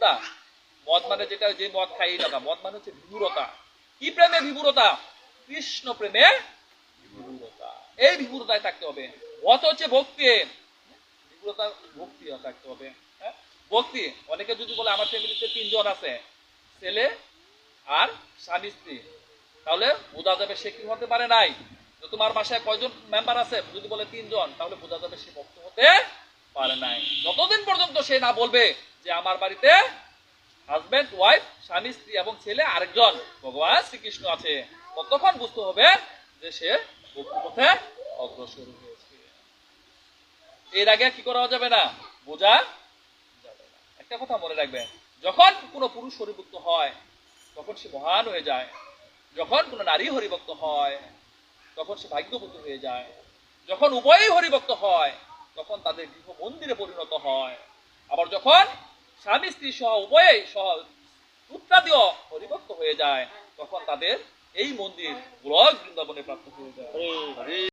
বিভুরতা, মদ মানে যেটা যে মদ খাই না, মদ মানে হচ্ছে বিভুরতা। কি প্রেমে বিভুরতা? কৃষ্ণ প্রেমে বিভুরতা। এই বিভুরতায় থাকতে হবে। মত হচ্ছে ভক্তি, বিভুরতা ভক্তি থাকতে হবে। হ্যাঁ, ভক্তি। অনেকে যদি বলে আমার ফ্যামিলিতে 3 জন আছে, ছেলে আর স্বামী স্ত্রী, তাহলে বোঝা যাবে সে কি হতে পারে নাই। তো তোমার বাসায় কয়জন মেম্বার আছে? যদি বলে 3 জন, তাহলে বোঝা যাবে সে ভক্ত হতে পারে নাই। যতদিন পর্যন্ত সে না বলবে যে আমার বাড়িতে হাজবেন্ড ওয়াইফ, স্বামী স্ত্রী এবং ছেলে আরেকজন ভগবান শ্রীকৃষ্ণ আছে, ততক্ষণ বুঝতে হবে যে সে ভক্তি পথে অগ্রসর হয়েছে। এর আগে কি করা যাবে না, বোঝা যাবে না। একটা কথা মনে রাখবেন, যখন কোনো পুরুষ হরিভক্ত হয় তখন সে মহান হয়ে যায়। যখন কোনো নারী হরিভক্ত হয় তখন সে ভাগ্যবতী হয়ে যায়। যখন উভয়ই হরিভক্ত হয় তখন তাদের গৃহ মন্দিরে পরিণত হয়। আবার যখন স্বামী স্ত্রী সহ উভয়ই সহ পুত্রাদিও হরিভক্ত হয়ে যায়, তখন তাদের এই মন্দির গোলক বৃন্দাবনে প্রাপ্ত হয়ে যায়।